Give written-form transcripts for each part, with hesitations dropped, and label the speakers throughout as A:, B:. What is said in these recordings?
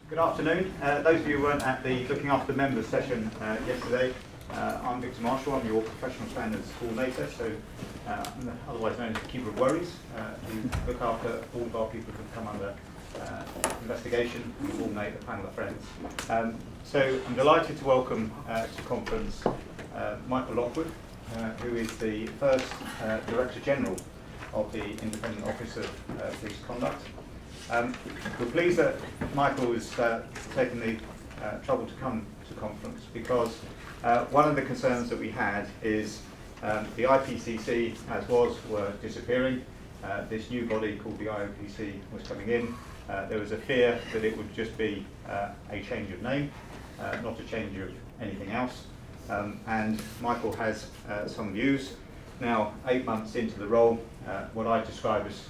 A: Good afternoon. Those of you who weren't at the Looking After Members session yesterday, I'm Victor Marshall. I'm your professional standards coordinator, so I'm otherwise known as the Keeper of Worries. We look after all of our people who come under investigation and coordinate a panel of friends. So I'm delighted to welcome to conference Michael Lockwood, who is the first Director General of the Independent Office of Police Conduct. We're pleased that Michael has taken the trouble to come to conference because one of the concerns that we had is the IPCC, as were disappearing. This new body called the IOPC was coming in. There was a fear that it would just be a change of name, not a change of anything else. And Michael has some views. Now, 8 months into the role, what I describe as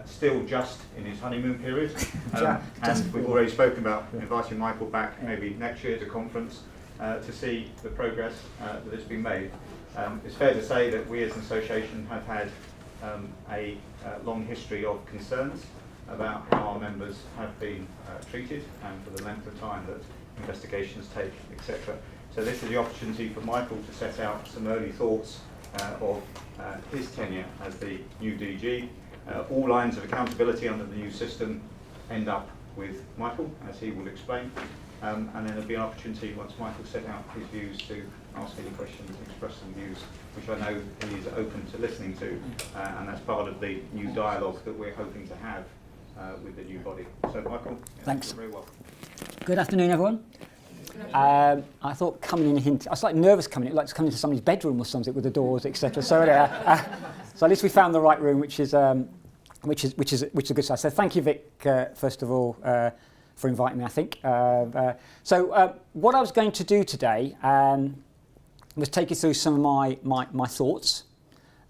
A: still just in his honeymoon period, and we've already spoken about inviting Michael back maybe next year to conference to see the progress that has been made. It's fair to say that we as an association have had a long history of concerns about how our members have been treated and for the length of time that investigations take, etc. So this is the opportunity for Michael to set out some early thoughts of his tenure as the new DG. All lines of accountability under the new system end up with Michael, as he will explain. And then there'll be an opportunity, once Michael set out his views, to ask any questions and express some views, which I know he is open to listening to. And that's part of the new dialogue that we're hoping to have with the new body. So, Michael,
B: thanks.
A: You're very welcome.
B: Good afternoon, everyone. I thought coming in, I was like nervous coming in, like to come into somebody's bedroom or something with the doors, etc. So, so at least we found the right room, which is a good side. So thank you, Vic, first of all, for inviting me, I think. So what I was going to do today was take you through some of my thoughts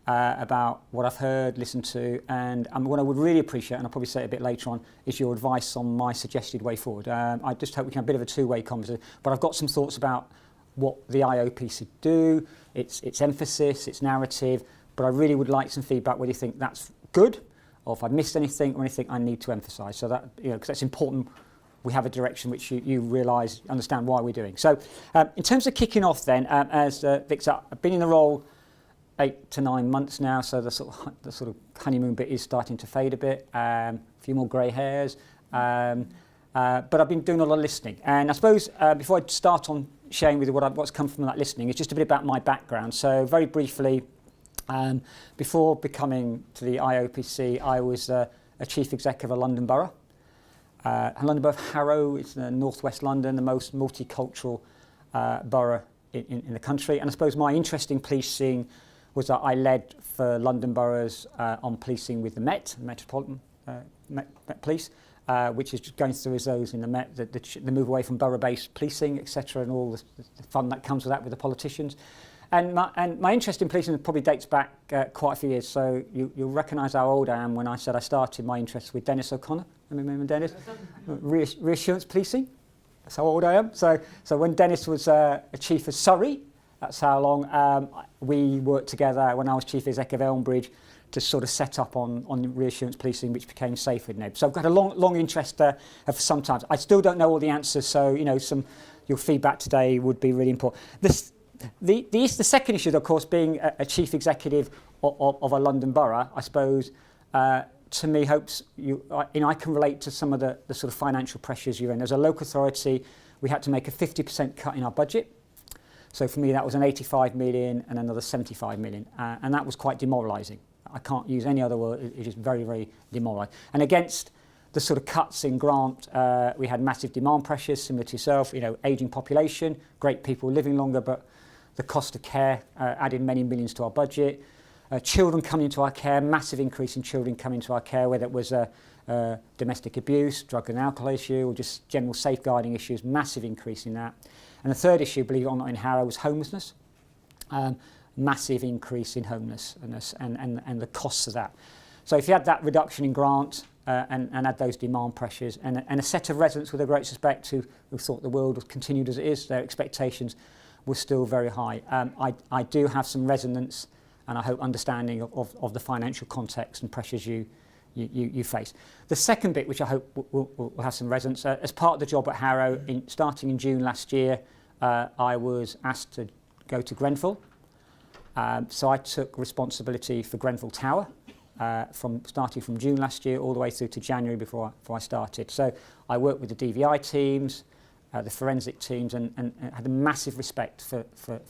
B: about what I've heard, listened to, and what I would really appreciate, and I'll probably say it a bit later on, is your advice on my suggested way forward. I just hope we can have a bit of a two-way conversation, but I've got some thoughts about what the IOPC do, its emphasis, its narrative, but I really would like some feedback whether you think that's good, or if I've missed anything or anything I need to emphasise. So that, because that's important, we have a direction which you realise, understand why we're doing. So in terms of kicking off then, as Vic's up, I've been in the role 8 to 9 months now, so the sort of honeymoon bit is starting to fade a bit, a few more grey hairs, but I've been doing a lot of listening. And I suppose before I start on sharing with you what's come from that listening, it's just a bit about my background. So very briefly, before becoming to the IOPC, I was a chief executive of a London borough. London Borough of Harrow is northwest London, the most multicultural borough in the country. And I suppose my interest in policing was that I led for London boroughs on policing with the Metropolitan Met Police, which is going through as those in the Met, the move away from borough-based policing, etc., and all the fun that comes with that with the politicians. And my interest in policing probably dates back quite a few years, so you'll recognise how old I am when I said I started my interest with Dennis O'Connor. Remember Dennis? Reassurance policing. That's how old I am. So when Dennis was a chief of Surrey, that's how long we worked together when I was chief executive of Elmbridge to sort of set up on reassurance policing, which became Safer Neb. So I've got a long interest for some time. I still don't know all the answers, so your feedback today would be really important. The second issue, of course, being a chief executive of a London borough, I suppose, to me, hopes I can relate to some of the sort of financial pressures you're in. As a local authority, we had to make a 50% cut in our budget. So for me, that was an 85 million and another 75 million, and that was quite demoralising. I can't use any other word. It is very, very demoralising. And against the sort of cuts in grant, we had massive demand pressures, similar to yourself. Ageing population, great people living longer, but the cost of care added many millions to our budget. Children coming into our care, massive increase in children coming into our care, whether it was domestic abuse, drug and alcohol issue, or just general safeguarding issues, massive increase in that. And the third issue, believe it or not, in Harrow was homelessness. Massive increase in homelessness and the costs of that. So if you had that reduction in grant and had those demand pressures and a set of residents with a great suspect who thought the world was continued as it is, their expectations were still very high. I do have some resonance and I hope understanding of the financial context and pressures you you face. The second bit, which I hope will have some resonance, as part of the job at Harrow, starting in June last year, I was asked to go to Grenfell. So I took responsibility for Grenfell Tower, starting from June last year all the way through to January before I started. So I worked with the DVI teams, the forensic teams, and had a massive respect for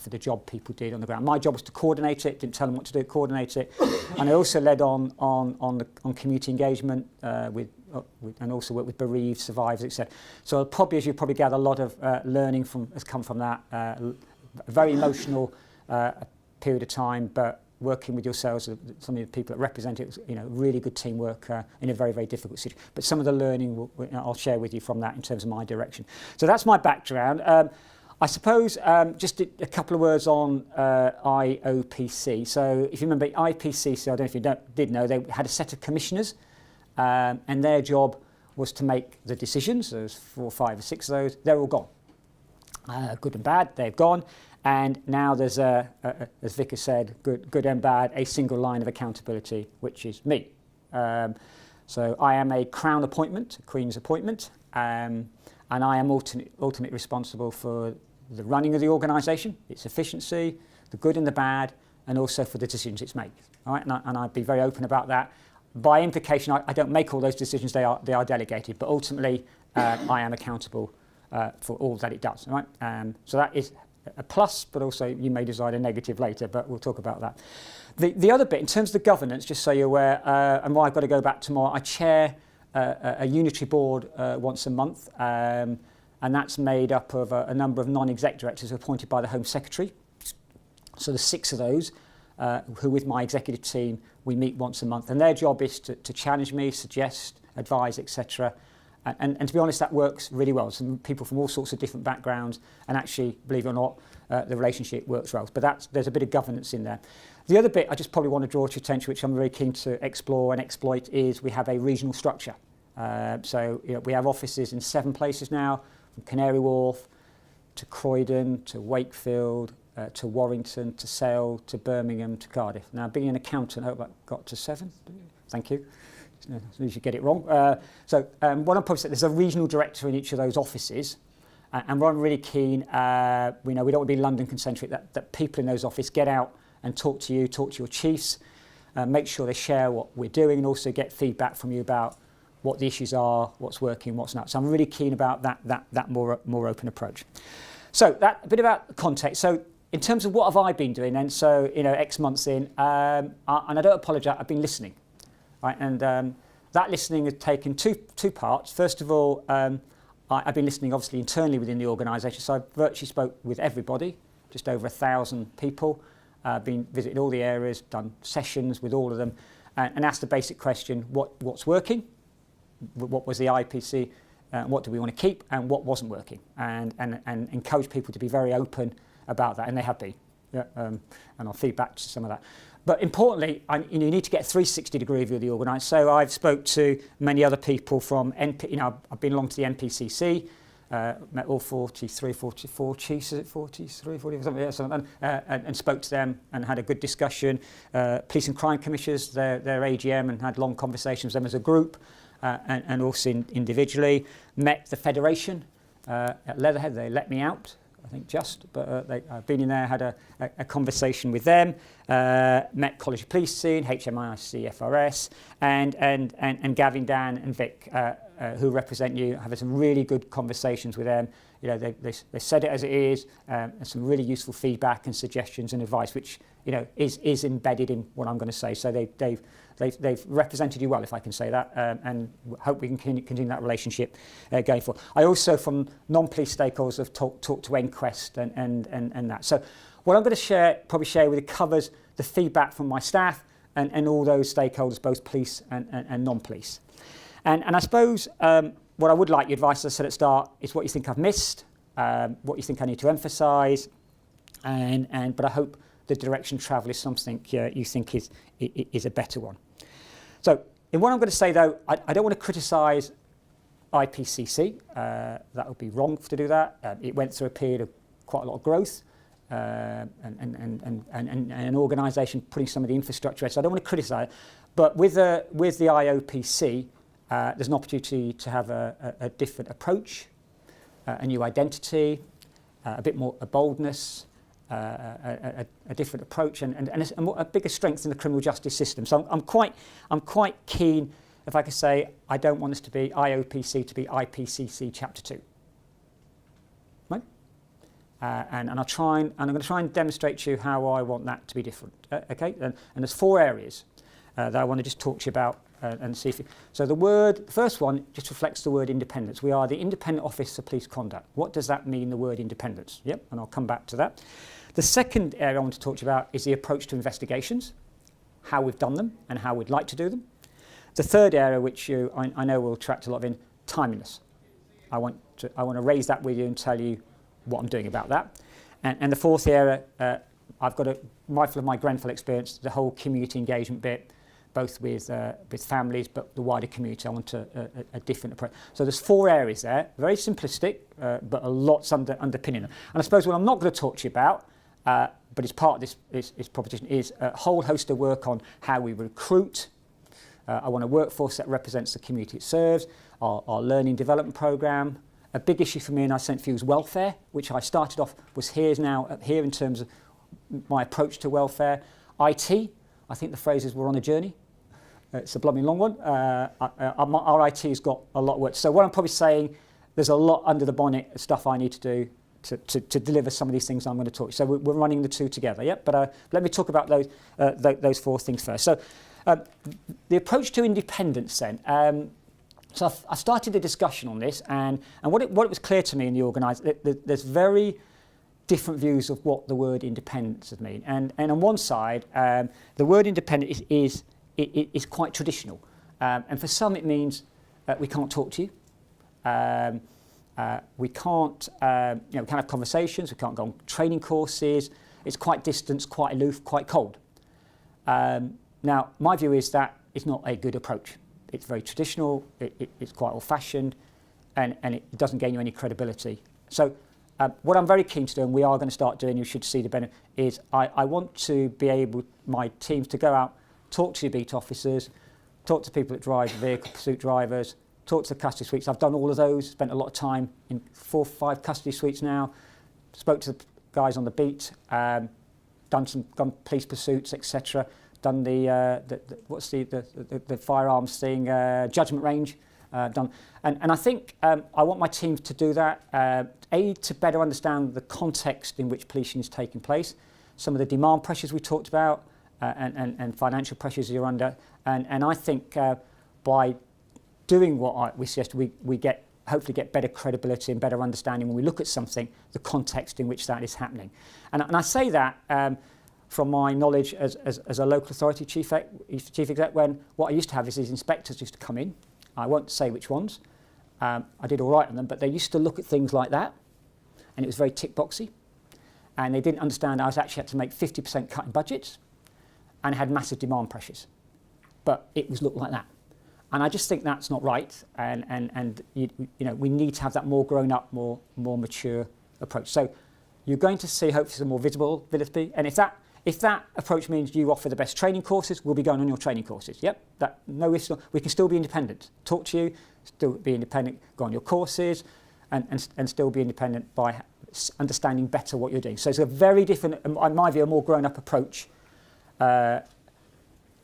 B: the job people did on the ground. My job was to coordinate it, didn't tell them what to do, coordinate it. And I also led on community engagement and also worked with bereaved survivors, etc. So probably, as you probably gather, a lot of learning has come from that. A very emotional period of time, but working with yourselves, some of the people that represent it, was, really good teamwork in a very, very difficult situation. But some of the learning I'll share with you from that in terms of my direction. So that's my background. I suppose just a couple of words on IOPC. So if you remember IPCC, I don't know if you did know, they had a set of commissioners, and their job was to make the decisions. There's 4, 5 or 6 of those. They're all gone. Good and bad, they've gone. And now there's, as Vic has said, good and bad, a single line of accountability, which is me. So I am a Crown appointment, a Queen's appointment, and I am ultimately responsible for the running of the organisation, its efficiency, the good and the bad, and also for the decisions it's made. All right? And I'd be very open about that. By implication, I don't make all those decisions, they are delegated, but ultimately I am accountable for all that it does. All right? So that is a plus, but also you may decide a negative later, but we'll talk about that. The other bit, in terms of the governance, just so you're aware, and why I've got to go back tomorrow, I chair a unitary board once a month, and that's made up of a number of non-exec directors appointed by the Home Secretary. So there's 6 of those who, with my executive team, we meet once a month, and their job is to challenge me, suggest, advise, etc. And to be honest, that works really well. Some people from all sorts of different backgrounds, and actually, believe it or not, the relationship works well. But there's a bit of governance in there. The other bit I just probably want to draw to your attention, which I'm very keen to explore and exploit, is we have a regional structure. So we have offices in 7 places now, from Canary Wharf to Croydon to Wakefield to Warrington to Sale to Birmingham to Cardiff. Now, being an accountant, I hope that got to 7. Thank you. You should get it wrong. So what I'm probably saying, there's a regional director in each of those offices, and what I'm really keen, we don't want to be London concentric, that people in those offices get out and talk to your chiefs, make sure they share what we're doing, and also get feedback from you about what the issues are, what's working, what's not. So I'm really keen about that more open approach. So that a bit about context. So in terms of what have I been doing then, so X months in, and I don't apologise, I've been listening. Right, and that listening has taken two parts. First of all, I've been listening obviously internally within the organisation, so I virtually spoke with everybody, just over 1,000 people, been visited all the areas, done sessions with all of them, and asked the basic question, what's working, what was the IPC, what do we want to keep, and what wasn't working, and encourage people to be very open about that, and they have been, and I'll feed back to some of that. But importantly, you need to get a 360-degree view of the organisation. So I've spoke to many other people from I've been along to the NPCC, met all 43, 44 chiefs, is it 43, 40, something, yeah, something, and spoke to them and had a good discussion. Police and crime commissioners, their AGM, and had long conversations with them as a group, and also individually. Met the Federation at Leatherhead. They let me out, I think but I've been in there, had a conversation with them, met College of Policing, HMIC, FRS, and Gavin, Dan and Vic, who represent you, have had some really good conversations with them. They said it as it is, and some really useful feedback and suggestions and advice, which is embedded in what I'm going to say. So they've represented you well, if I can say that, and hope we can continue that relationship going forward. I also, from non-police stakeholders, have talked to Enquest and that. So what I'm going to probably share with you covers the feedback from my staff and all those stakeholders, both police and non-police. And I suppose what I would like your advice, as I said at the start, is what you think I've missed, what you think I need to emphasise, but I hope the direction of travel is something you think is a better one. So in what I'm going to say, though, I don't want to criticise IPCC. That would be wrong to do that. It went through a period of quite a lot of growth, and an organisation putting some of the infrastructure in. So I don't want to criticise it. But with the IOPC, there's an opportunity to have a different approach, a new identity, a bit more a boldness, a different approach, and a bigger strength in the criminal justice system. So I'm quite keen, if I could say, I don't want us to be IOPC to be IPCC Chapter 2. Right? And I'm going to try and demonstrate to you how I want that to be different. Okay? And there's 4 areas that I want to just talk to you about and see if so the first one just reflects the word independence. We are the Independent Office for Police Conduct. What does that mean, the word independence? Yep, and I'll come back to that. The second area I want to talk to you about is the approach to investigations, how we've done them and how we'd like to do them. The third area, which I know will attract a lot of in, timeliness. I want to raise that with you and tell you what I'm doing about that. And the fourth area, I've got mindful of my Grenfell experience, the whole community engagement bit, both with families, but the wider community. I want a different approach. So there's 4 areas there, very simplistic, but a lot's underpinning them. And I suppose what I'm not going to talk to you about, but it's part of this proposition, is a whole host of work on how we recruit. I want a workforce that represents the community it serves, our learning development programme. A big issue for me, and I sent for you, is welfare, which I started off, was here in terms of my approach to welfare. IT, I think the phrase is we're on a journey. It's a blooming long one. Our IT has got a lot of work. So what I'm probably saying, there's a lot under the bonnet of stuff I need to do to deliver some of these things I'm going to talk. So we're running the 2 together, yeah. But let me talk about those 4 things first. So the approach to independence then. So I started a discussion on this, and what it was clear to me in the organisation, there's very different views of what the word independence would mean. And on one side, the word independent is quite traditional. And for some it means we can't talk to you. We can't have conversations, we can't go on training courses. It's quite distant, quite aloof, quite cold. Now, my view is that it's not a good approach. It's very traditional, it's quite old-fashioned, and it doesn't gain you any credibility. So what I'm very keen to do, and we are going to start doing, you should see the benefit, is I want to be able, my teams, to go out, talk to your beat officers, talk to people that drive vehicle pursuit drivers, talk to the custody suites. I've done all of those, spent a lot of time in 4 or 5 custody suites now, spoke to the guys on the beat, done police pursuits, etc. Done the firearms thing, judgment range, done. And I think I want my teams to do that, to better understand the context in which policing is taking place, some of the demand pressures we talked about, and financial pressures you're under. And I think by doing what we suggest, we hopefully get better credibility and better understanding when we look at something, the context in which that is happening. And I say that from my knowledge as a local authority chief exec, when what I used to have is these inspectors used to come in. I won't say which ones. I did all right on them, but they used to look at things like that, and it was very tick boxy. And they didn't understand I was actually had to make 50% cut in budgets, and had massive demand pressures. But it was looked like that. And I just think that's not right, and we need to have that more grown up, more mature approach. So you're going to see hopefully some more visibility, and if that approach means you offer the best training courses, we'll be going on your training courses. Yep, no issue. We can still be independent. Talk to you, still be independent, go on your courses, and still be independent by understanding better what you're doing. So it's a very different, in my view, a more grown up approach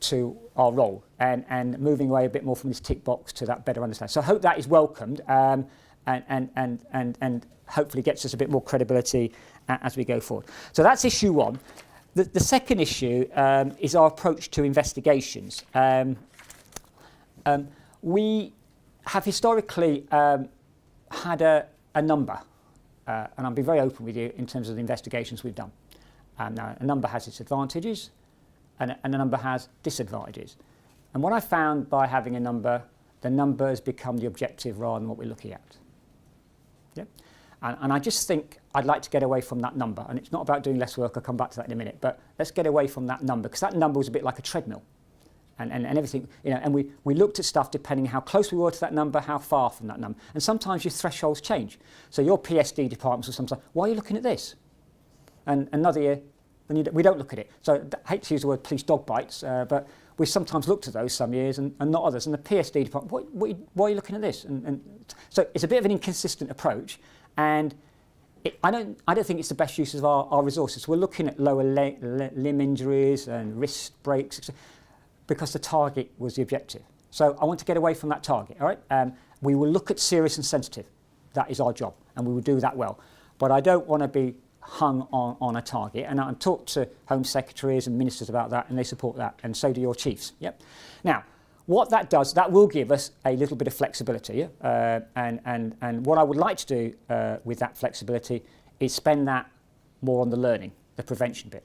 B: to our role, and moving away a bit more from this tick box to that better understanding. So I hope that is welcomed, and hopefully gets us a bit more credibility as we go forward. So that's issue 1. The second issue is our approach to investigations. We have historically had a number, and I'll be very open with you in terms of the investigations we've done. Now, a number has its advantages, and a number has disadvantages. And what I found by having a number, the number has become the objective rather than what we're looking at. Yeah? And I just think I'd like to get away from that number. And it's not about doing less work, I'll come back to that in a minute, but let's get away from that number, because that number was a bit like a treadmill. And everything, and we looked at stuff depending how close we were to that number, how far from that number. And sometimes your thresholds change. So your PSD departments will sometimes, why are you looking at this? And another year, we don't look at it. So I hate to use the word police dog bites, but we sometimes looked at those some years and not others. And the PSD department, why are you looking at this? And so it's a bit of an inconsistent approach, and I don't think it's the best use of our resources. We're looking at lower limb injuries and wrist breaks, etc., because the target was the objective. So I want to get away from that target. All right, we will look at serious and sensitive. That is our job, and we will do that well. But I don't want to be hung on a target, and I've talked to Home Secretaries and Ministers about that, and they support that, and so do your chiefs. Yep. Now, what that does, that will give us a little bit of flexibility, and what I would like to do with that flexibility is spend that more on the learning, the prevention bit.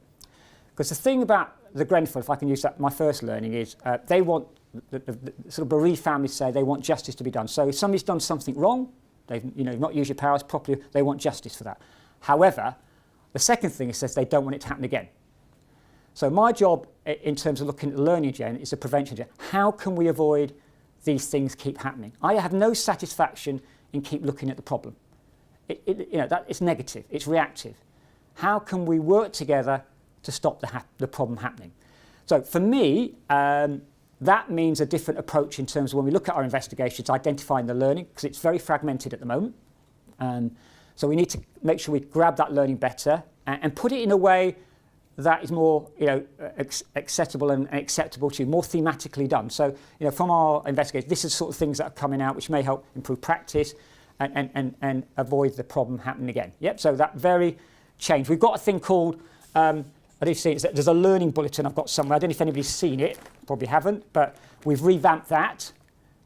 B: Because the thing about the Grenfell, if I can use that, my first learning is they want, the sort of bereaved families say they want justice to be done. So if somebody's done something wrong, they've not used your powers properly, they want justice for that. However, the second thing is says they don't want it to happen again. So my job in terms of looking at the learning agenda is the prevention agenda. How can we avoid these things keep happening? I have no satisfaction in keep looking at the problem. That it's negative, it's reactive. How can we work together to stop the problem happening? So for me, that means a different approach in terms of when we look at our investigations, identifying the learning, because it's very fragmented at the moment. So we need to make sure we grab that learning better and put it in a way that is more accessible and acceptable to you, more thematically done. So from our investigations, this is sort of things that are coming out which may help improve practice and avoid the problem happening again. Yep. So that very change. We've got a thing called I don't see it. There's a learning bulletin I've got somewhere. I don't know if anybody's seen it. Probably haven't, but we've revamped that.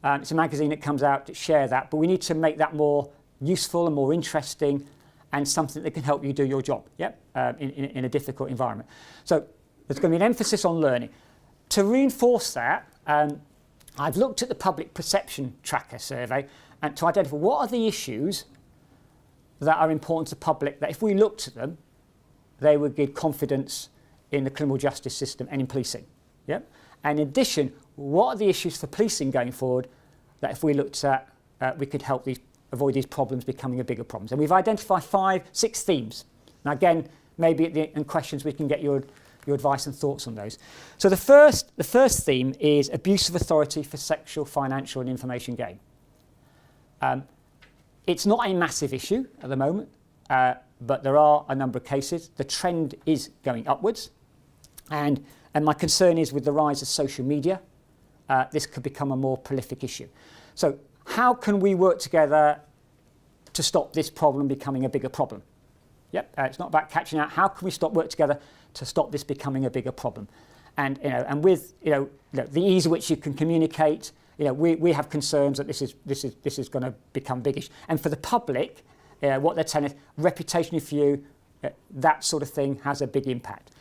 B: It's a magazine that comes out to share that, but we need to make that more useful and more interesting and something that can help you do your job, in a difficult environment. So there's going to be an emphasis on learning. To reinforce that, I've looked at the public perception tracker survey and to identify what are the issues that are important to the public that if we looked at them, they would give confidence in the criminal justice system and in policing. Yep. And in addition, what are the issues for policing going forward that if we looked at, we could help avoid these problems becoming a bigger problem. And we've identified 6 themes. Now again, maybe in questions we can get your advice and thoughts on those. So the first theme is abuse of authority for sexual, financial and information gain. It's not a massive issue at the moment, but there are a number of cases. The trend is going upwards. And my concern is with the rise of social media, this could become a more prolific issue. So how can we work together to stop this problem becoming a bigger problem? Yep, it's not about catching out. How can we work together to stop this becoming a bigger problem? And and with the ease at which you can communicate, we have concerns that this is going to become biggish. And for the public, what they're telling us, reputation for you, that sort of thing has a big impact.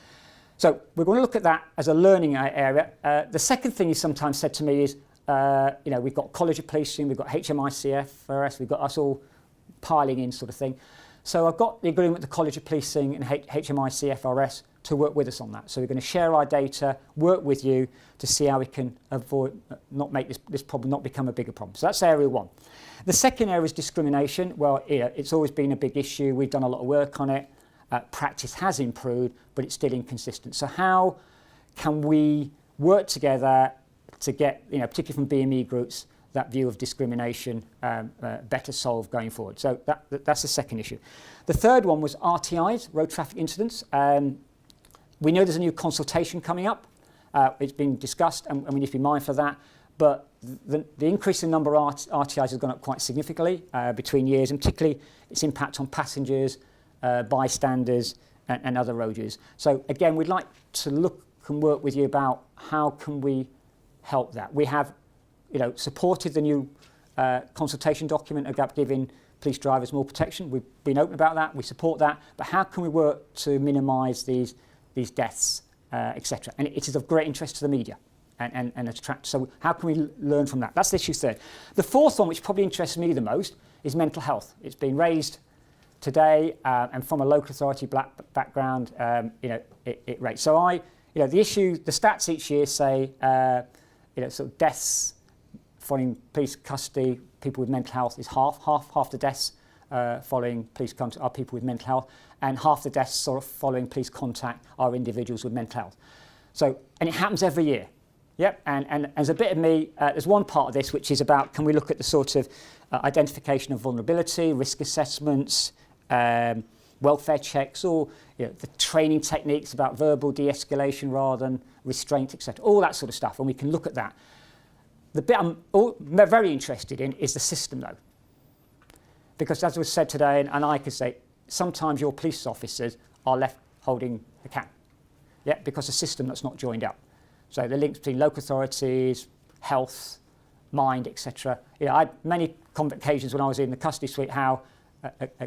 B: So we're going to look at that as a learning area. The second thing is sometimes said to me is, we've got College of Policing, we've got HMICFRS, we've got us all piling in sort of thing. So I've got the agreement with the College of Policing and HMICFRS to work with us on that. So we're going to share our data, work with you to see how we can avoid, not make this problem not become a bigger problem. So that's area 1. The second area is discrimination. Well, it's always been a big issue. We've done a lot of work on it. Practice has improved, but it's still inconsistent. So how can we work together to get, particularly from BME groups, that view of discrimination better solved going forward? So that's the second issue. The third one was RTIs, road traffic incidents. We know there's a new consultation coming up. It's been discussed, and we need to be mindful of that. But the increase in number of RTIs has gone up quite significantly between years, and particularly its impact on passengers, bystanders, and other road users. So again, we'd like to look and work with you about how can we help that. We have, supported the new consultation document about giving police drivers more protection. We've been open about that. We support that. But how can we work to minimise these deaths, etc.? And it is of great interest to the media and attract. So how can we learn from that? That's the issue third. The fourth one, which probably interests me the most, is mental health. It's been raised today, and from a local authority background, it rates. So the issue, the stats each year say, sort of deaths following police custody, people with mental health is half the deaths following police contact are people with mental health, and half the deaths sort of following police contact are individuals with mental health. So, and it happens every year. Yep, and as a bit of me, there's one part of this which is about, can we look at the sort of identification of vulnerability, risk assessments, welfare checks, or the training techniques about verbal de-escalation rather than restraint, etc. All that sort of stuff, and we can look at that. The bit I'm very interested in is the system, though. Because as was said today, and I could say, sometimes your police officers are left holding the can. Yeah, because the system that's not joined up. So the links between local authorities, health, mind, etc. I had many occasions when I was in the custody suite how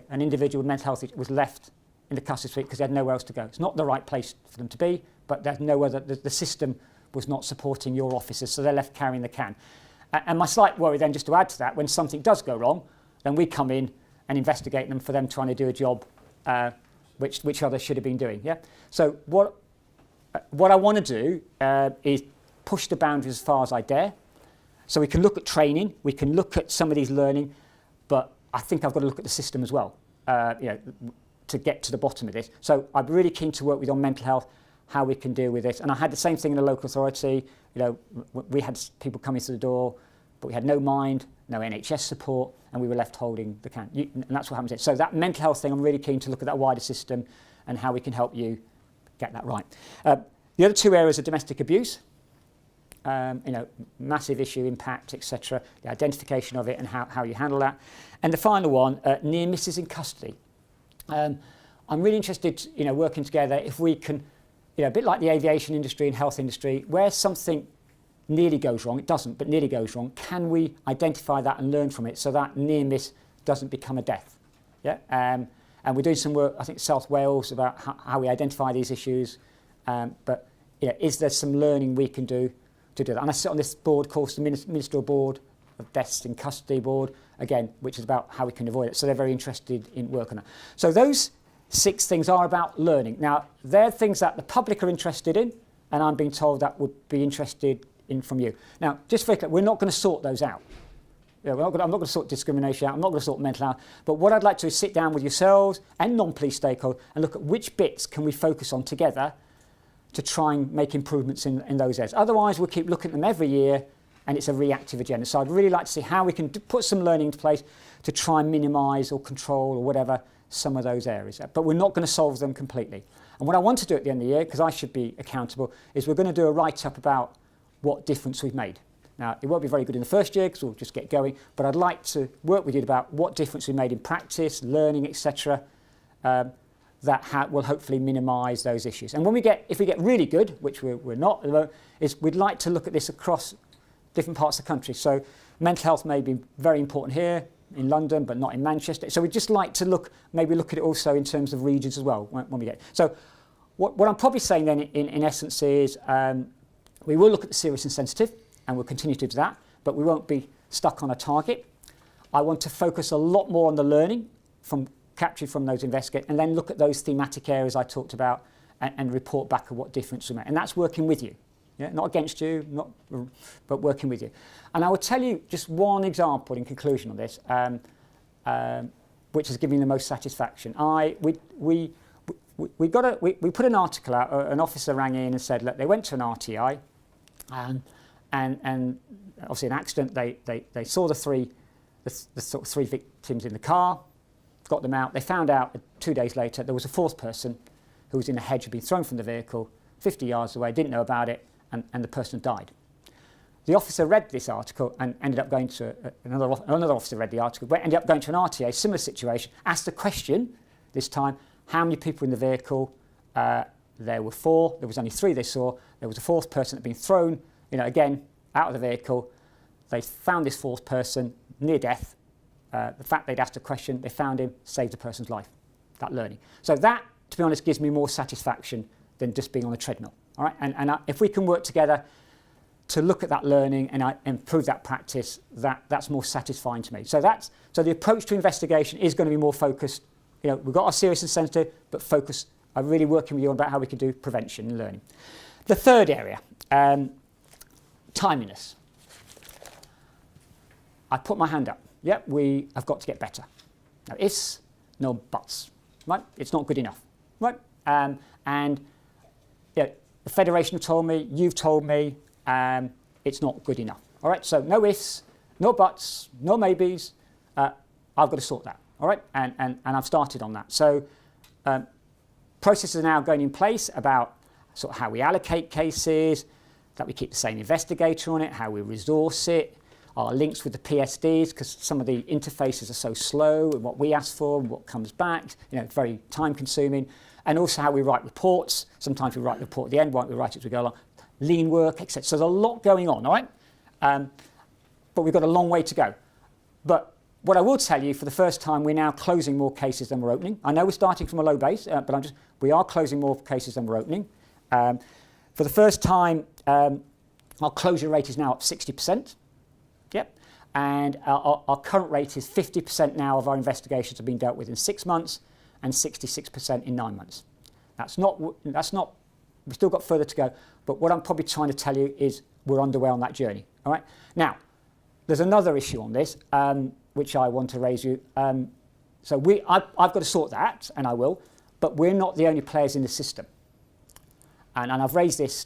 B: an individual with mental health was left in the custody suite because they had nowhere else to go. It's not the right place for them to be, but there's nowhere that the system was not supporting your officers, so they're left carrying the can. And my slight worry then, just to add to that, when something does go wrong, then we come in and investigate them for them trying to do a job which others should have been doing. Yeah. So what I want to do is push the boundaries as far as I dare. So we can look at training, we can look at some of these learning, but I think I've got to look at the system as well, to get to the bottom of this. So I'm really keen to work with on mental health, how we can deal with this. And I had the same thing in the local authority. We had people coming through the door, but we had no mind, no NHS support, and we were left holding the can. And that's what happens here. So that mental health thing, I'm really keen to look at that wider system and how we can help you get that right. The other two areas are domestic abuse, massive issue, impact, etc. The identification of it and how you handle that. And the final one, near misses in custody. I'm really interested, working together if we can, a bit like the aviation industry and health industry, where something nearly goes wrong, it doesn't, but nearly goes wrong, can we identify that and learn from it so that near miss doesn't become a death? Yeah. And we're doing some work, I think, South Wales about how we identify these issues. But is there some learning we can do to do that? And I sit on this board called the Ministerial Board of Deaths in Custody Board, again, which is about how we can avoid it. So they're very interested in work on that. So those 6 things are about learning. Now, they're things that the public are interested in, and I'm being told that would be interested in from you. Now, just for clear, we're not going to sort those out. I'm not going to sort discrimination out. I'm not going to sort mental health. But what I'd like to do is sit down with yourselves and non-police stakeholders and look at which bits can we focus on together to try and make improvements in those areas. Otherwise, we'll keep looking at them every year, and it's a reactive agenda. So I'd really like to see how we can put some learning into place to try and minimise or control or whatever some of those areas. But we're not going to solve them completely. And what I want to do at the end of the year, because I should be accountable, is we're going to do a write-up about what difference we've made. Now, it won't be very good in the first year because we'll just get going, but I'd like to work with you about what difference we made in practice, learning, etc., that will hopefully minimise those issues. And if we get really good, which we're not, is we'd like to look at this across different parts of the country. So mental health may be very important here in London, but not in Manchester. So we'd just like to maybe look at it also in terms of regions as well when we get. So what I'm probably saying then in essence is we will look at the serious and sensitive, and we'll continue to do that, but we won't be stuck on a target. I want to focus a lot more on the learning captured from those investigators, and then look at those thematic areas I talked about and report back on what difference we made. And that's working with you, not against you, but working with you. And I will tell you just one example in conclusion on this, which has given me the most satisfaction. We put an article out. An officer rang in and said, look, they went to an RTI, and obviously an accident. They saw the three victims in the car, got them out. They found out 2 days later there was a 4th person who was in a hedge, had been thrown from the vehicle 50 yards away, didn't know about it, and the person died. The officer read this article and ended up going to another officer read the article, ended up going to an RTA, similar situation, asked the question this time, how many people in the vehicle? There were 4. There was only 3 they saw. There was a 4th person that had been thrown, again, out of the vehicle. They found this 4th person near death. The fact they'd asked a question, they found him, saved the person's life. That learning. So that, to be honest, gives me more satisfaction than just being on a treadmill. All right, and if we can work together to look at that learning and improve that practice, that's more satisfying to me. So the approach to investigation is going to be more focused. We've got our serious and sensitive, but focus. I'm really working with you on about how we can do prevention and learning. The third area, timeliness. I put my hand up. Yeah, we have got to get better. No ifs, no buts. Right? It's not good enough. Right? And the Federation have told me, you've told me, it's not good enough. All right, so no ifs, no buts, no maybes. I've got to sort that. All right, and I've started on that. So processes are now going in place about sort of how we allocate cases, that we keep the same investigator on it, how we resource it, our links with the PSDs, because some of the interfaces are so slow, and what we ask for and what comes back, it's very time consuming. And also how we write reports. Sometimes we write the report at the end, we write it as we go along. Lean work, etc. So there's a lot going on, all right? But we've got a long way to go. But what I will tell you, for the first time, we're now closing more cases than we're opening. I know we're starting from a low base, but we are closing more cases than we're opening. For the first time, our closure rate is now up 60%. Yep. And our current rate is 50% now of our investigations have been dealt with in 6 months and 66% in 9 months. That's not, we've still got further to go, but what I'm probably trying to tell you is we're underway on that journey. All right. Now, there's another issue on this, which I want to raise you. So I've got to sort that, and I will, but we're not the only players in the system. And I've raised this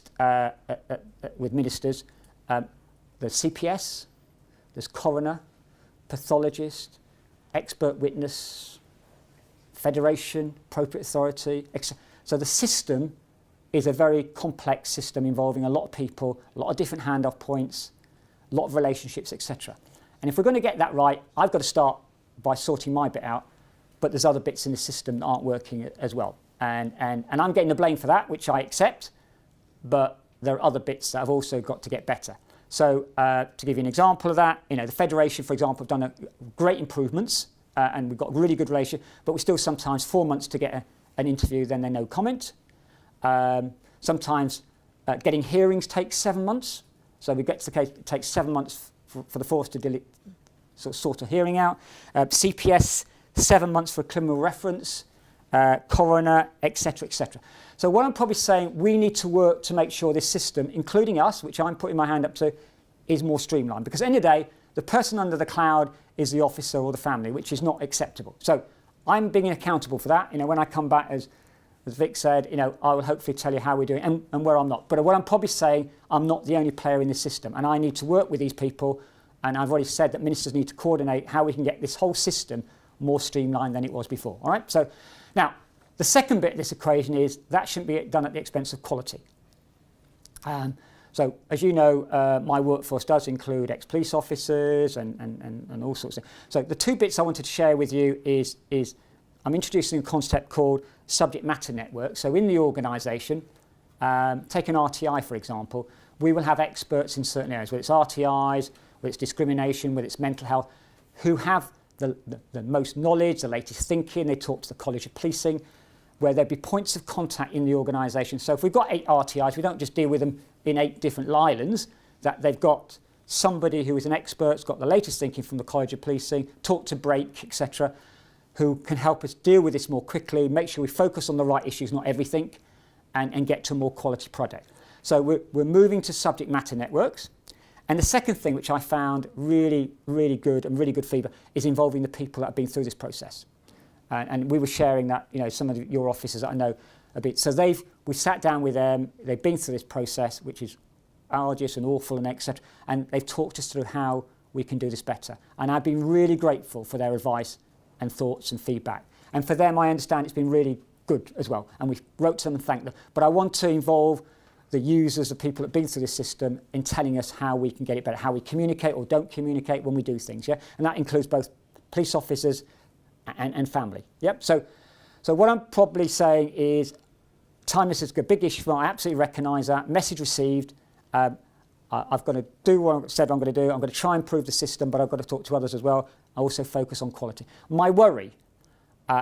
B: with ministers. There's CPS, there's coroner, pathologist, expert witness, federation, appropriate authority, etc. So the system is a very complex system involving a lot of people, a lot of different handoff points, a lot of relationships, etc. And if we're going to get that right, I've got to start by sorting my bit out, but there's other bits in the system that aren't working as well. And I'm getting the blame for that, which I accept, but there are other bits that I've also got to get better. So to give you an example of that, the Federation, for example, have done great improvements, and we've got a really good relationship, but we're still sometimes 4 months to get an interview, then they no comment. Sometimes getting hearings takes 7 months. So we get to the case, it takes 7 months for the force to sort a hearing out. CPS, 7 months for a criminal reference, coroner, etc., etc. So what I'm probably saying, we need to work to make sure this system, including us, which I'm putting my hand up to, is more streamlined. Because at the end of the day, the person under the cloud is the officer or the family, which is not acceptable. So I'm being accountable for that. When I come back, as Vic said, I will hopefully tell you how we're doing and where I'm not. But what I'm probably saying, I'm not the only player in this system, and I need to work with these people. And I've already said that ministers need to coordinate how we can get this whole system more streamlined than it was before. All right. So now the second bit of this equation is that shouldn't be done at the expense of quality. So as you know, my workforce does include ex-police officers and all sorts of things. So the two bits I wanted to share with you is I'm introducing a concept called subject matter network. So in the organisation, take an RTI for example, we will have experts in certain areas, whether it's RTIs, whether it's discrimination, whether it's mental health, who have the most knowledge, the latest thinking. They talk to the College of Policing, where there'll be points of contact in the organisation. So if we've got 8 RTIs, we don't just deal with them in 8 different islands, that they've got somebody who is an expert, has got the latest thinking from the College of Policing, talk to Break, etc., who can help us deal with this more quickly, make sure we focus on the right issues, not everything, and get to a more quality product. So we're moving to subject matter networks. And the second thing, which I found really, really good and really good feedback, is involving the people that have been through this process. And we were sharing that, some of your officers that I know a bit. So we sat down with them, they've been through this process, which is arduous and awful and etc. And they've talked us through how we can do this better. And I've been really grateful for their advice and thoughts and feedback. And for them, I understand it's been really good as well. And we wrote to them and thanked them. But I want to involve the users, the people that have been through this system, in telling us how we can get it better, how we communicate or don't communicate when we do things. Yeah, and that includes both police officers and family. Yep. So what I'm probably saying is, timeless is a big issue. I absolutely recognise that. Message received. I've got to do what I said I'm going to do. I'm going to try and improve the system, but I've got to talk to others as well. I also focus on quality. My worry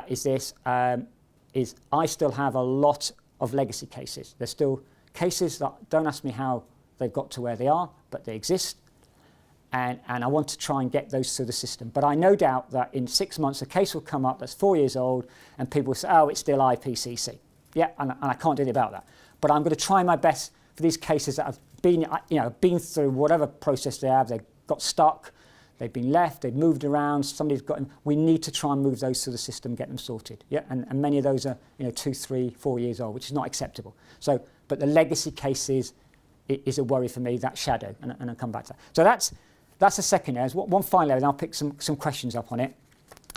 B: is I still have a lot of legacy cases. There's still cases that, don't ask me how they've got to where they are, but they exist. And I want to try and get those through the system. But I no doubt that in 6 months, a case will come up that's 4 years old, and people will say, oh, it's still IPCC. Yeah, and I can't do anything about that. But I'm going to try my best for these cases that have been through whatever process they have. They've got stuck, they've been left, they've moved around, somebody's got them. We need to try and move those through the system, get them sorted. Yeah, and many of those are 2, 3, 4 years old, which is not acceptable. So, but the legacy cases is a worry for me, that shadow, and I'll come back to that. So that's the second area. One final area, and I'll pick some questions up on it,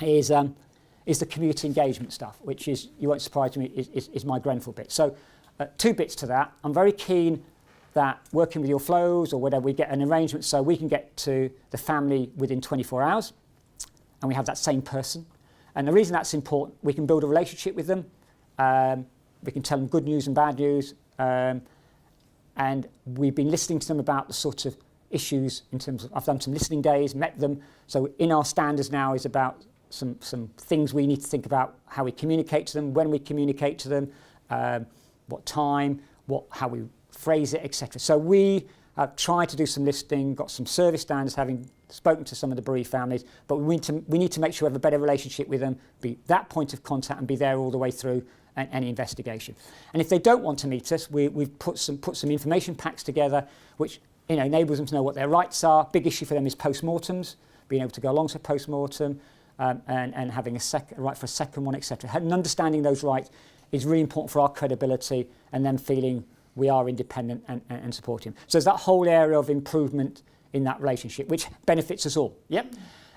B: is the community engagement stuff, which is, you won't surprise me, is my grenfell bit. So 2 bits to that. I'm very keen that working with your flows or whatever, we get an arrangement so we can get to the family within 24 hours, and we have that same person. And the reason that's important, we can build a relationship with them, we can tell them good news and bad news, and we've been listening to them about the sort of issues in terms of, I've done some listening days, met them, so in our standards now is about some things we need to think about, how we communicate to them, when we communicate to them, what time, how we phrase it, etc. So we have tried to do some listening, got some service standards, having spoken to some of the bereaved families, but we need to make sure we have a better relationship with them, be that point of contact and be there all the way through any investigation. And if they don't want to meet us, we've put some information packs together which enables them to know what their rights are. Big issue for them is post-mortems, being able to go along to post-mortem, and having a right for a second one, etc. And understanding those rights is really important for our credibility and them feeling we are independent and supporting them. So there's that whole area of improvement in that relationship, which benefits us all. Yep.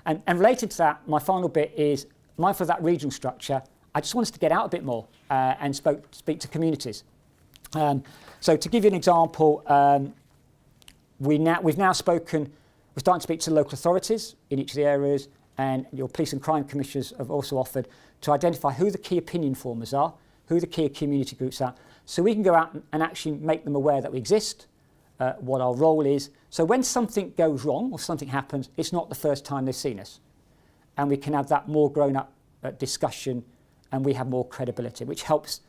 B: And related to that, my final bit is, mindful of that regional structure, I just want us to get out a bit more and speak to communities. So to give you an example, we've now spoken, we're starting to speak to local authorities in each of the areas, and your police and crime commissioners have also offered to identify who the key opinion formers are, who the key community groups are, so we can go out and actually make them aware that we exist, what our role is. So when something goes wrong or something happens, it's not the first time they've seen us. And we can have that more grown-up discussion, and we have more credibility, which helps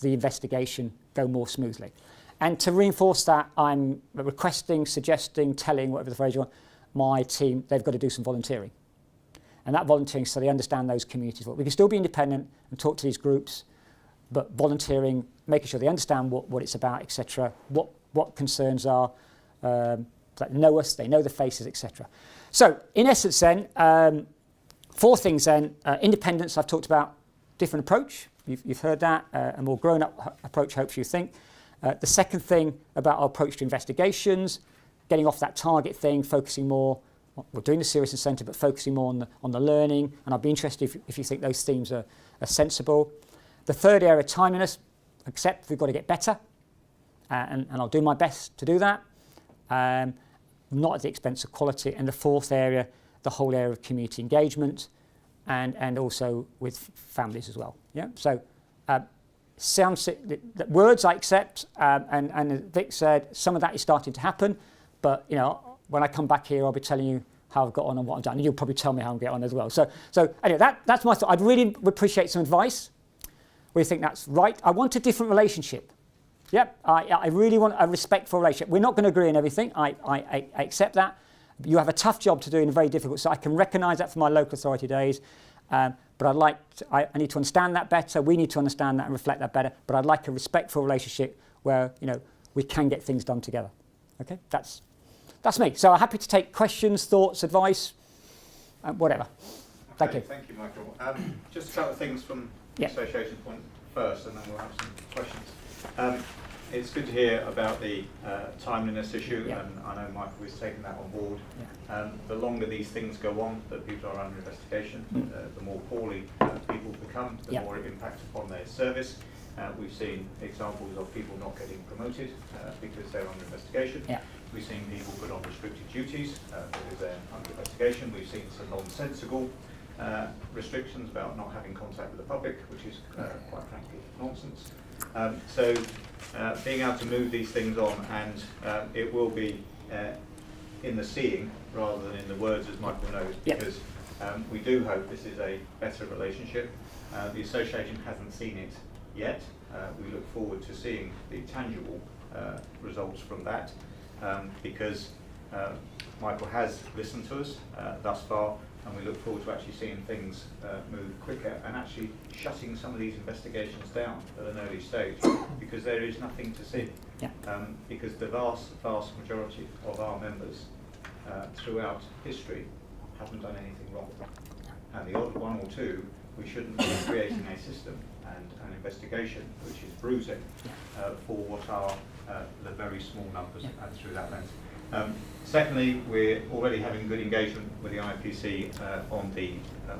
B: the investigation go more smoothly. And to reinforce that, I'm requesting, suggesting, telling, whatever the phrase you want, my team, they've got to do some volunteering. And that volunteering, so they understand those communities. We can still be independent and talk to these groups, but volunteering, making sure they understand what it's about, etc., what concerns are, that know us, they know the faces, etc. So, in essence then, 4 things then. Independence, I've talked about, different approach. You've heard that, a more grown-up approach, hopefully you think. The second thing about our approach to investigations, getting off that target thing, focusing more, we're doing the seriousness centre, but focusing more on the learning, and I'd be interested if you think those themes are sensible. The third area, timeliness, accept we've got to get better, and I'll do my best to do that, not at the expense of quality. And the fourth area, the whole area of community engagement, and also with families as well. Yeah. So the words I accept, and as Vic said, some of that is starting to happen, but when I come back here, I'll be telling you how I've got on and what I've done, and you'll probably tell me how I'm getting on as well. So anyway, that's my thought. I'd really appreciate some advice. We think that's right. I want a different relationship. Yep, I really want a respectful relationship. We're not going to agree on everything. I accept that. You have a tough job to do and very difficult, so I can recognise that from my local authority days. But I need to understand that better. We need to understand that and reflect that better. But I'd like a respectful relationship where we can get things done together. Okay, that's me. So I'm happy to take questions, thoughts, advice, whatever. Thank you.
A: Thank you, Michael. Just a couple of things from the association point first, and then we'll have some questions. It's good to hear about the timeliness issue, and I know Michael is taking that on board. The longer these things go on, that people are under investigation, the more poorly people become, the more it impacts upon their service. We've seen examples of people not getting promoted because they're under investigation. We've seen people put on restricted duties because they're under investigation. We've seen some nonsensical restrictions about not having contact with the public, which is quite frankly nonsense. So being able to move these things on, and it will be in the seeing rather than in the words, as Michael knows, because we do hope this is a better relationship. The association hasn't seen it yet. We look forward to seeing the tangible results from that, because Michael has listened to us thus far, and we look forward to actually seeing things move quicker and actually shutting some of these investigations down at an early stage, because there is nothing to see. Because the vast majority of our members throughout history haven't done anything wrong. And the odd one or two, we shouldn't be creating a system and an investigation which is bruising for what are the very small numbers and through that lens. Secondly, we're already having good engagement with the IPC on the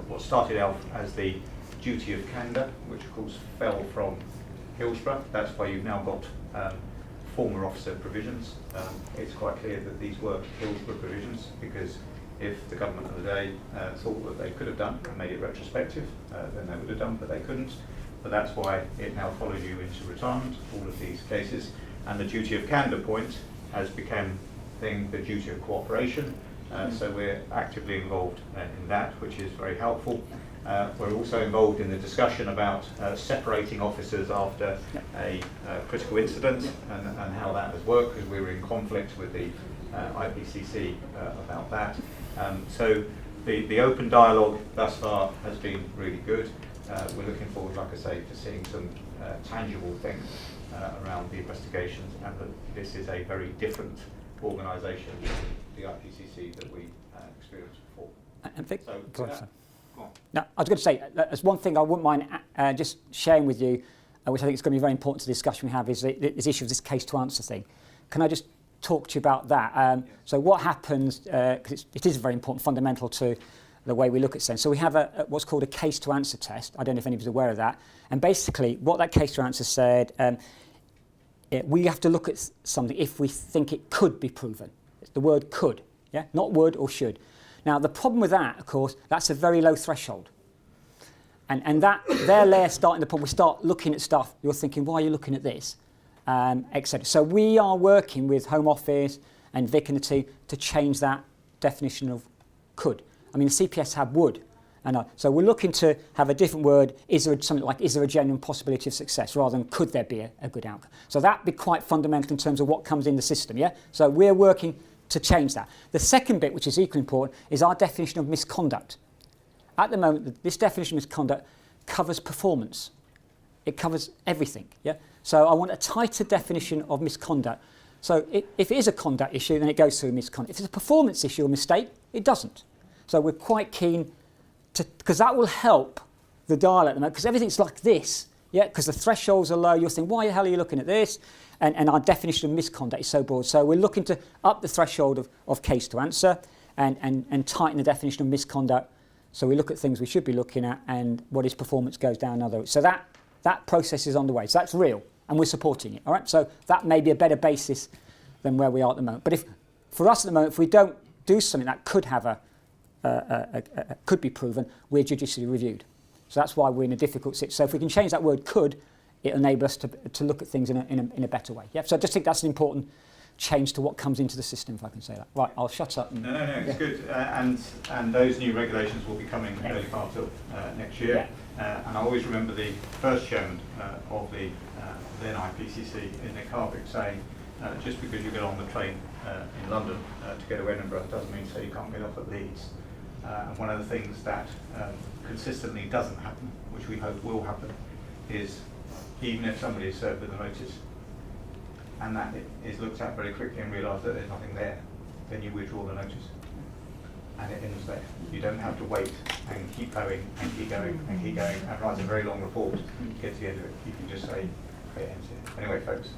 A: what started out as the duty of candour, which of course fell from Hillsborough. That's why you've now got former officer provisions. It's quite clear that these were Hillsborough provisions, because if the government of the day thought that they could have done and made it retrospective, then they would have done, but they couldn't. But that's why it now follows you into retirement, all of these cases. And the duty of candour point has become the duty of cooperation. So we're actively involved in that, which is very helpful. We're also involved in the discussion about separating officers after a critical incident and how that has worked, because we were in conflict with the IPCC about that. So the open dialogue thus far has been really good. We're looking forward, like I say, to seeing some tangible things around the investigations, and that this is a very different organisation to the IPCC that we experienced before.
B: And Vic,
A: So,
B: go on.
A: go on.
B: Now, I was going to say, there's one thing I wouldn't mind just sharing with you, which I think is going to be very important to the discussion we have, is this issue of this case to answer thing. Can I just talk to you about that? So what happens, because it is very important, fundamental to the way we look at things. So we have what's called a case to answer test. I don't know if anybody's aware of that. And basically, what that case to answer said, we have to look at something if we think it could be proven. It's the word could, yeah, not would or should. Now, the problem with that, of course, that's a very low threshold. And that, there starting the problem, we start looking at stuff, you're thinking, why are you looking at this, etc. So we are working with Home Office and Vic and the team to change that definition of could. I mean, the CPS have would. So we're looking to have a different word, is there something like, is there a genuine possibility of success, rather than could there be a good outcome. So that'd be quite fundamental in terms of what comes in the system, yeah? So we're working to change that. The second bit, which is equally important, is our definition of misconduct. At the moment, this definition of misconduct covers performance. It covers everything, yeah? So I want a tighter definition of misconduct. So if it is a conduct issue, then it goes through misconduct. If it's a performance issue or mistake, it doesn't. So we're quite keen to, because that will help the dialogue at the moment, because everything's like this, yeah, because the thresholds are low. You're thinking, why the hell are you looking at this? And our definition of misconduct is so broad. So we're looking to up the threshold of case to answer and tighten the definition of misconduct. So we look at things we should be looking at, and what is performance goes down other. So that process is on the way. So that's real, and we're supporting it. All right. So that may be a better basis than where we are at the moment. But for us at the moment, if we don't do something that could have could be proven, we're judicially reviewed. So that's why we're in a difficult situation. So if we can change that word could, it'll enable us to look at things in a better way. Yeah. So I just think that's an important change to what comes into the system, if I can say that. Right, I'll shut up.
A: No, it's good. And those new regulations will be coming early part of next year. Yeah. And I always remember the first chairman of the then IPCC in Nick Harvick saying, just because you get on the train in London to go to Edinburgh doesn't mean so you can't get off at Leeds. And one of the things that consistently doesn't happen, which we hope will happen, is even if somebody is served with a notice and that is looked at very quickly and realised that there's nothing there, then you withdraw the notice. And it ends there. You don't have to wait and keep going and keep going and keep going and write a very long report to get to the end of it. You can just say, okay, it ends here. Anyway, folks,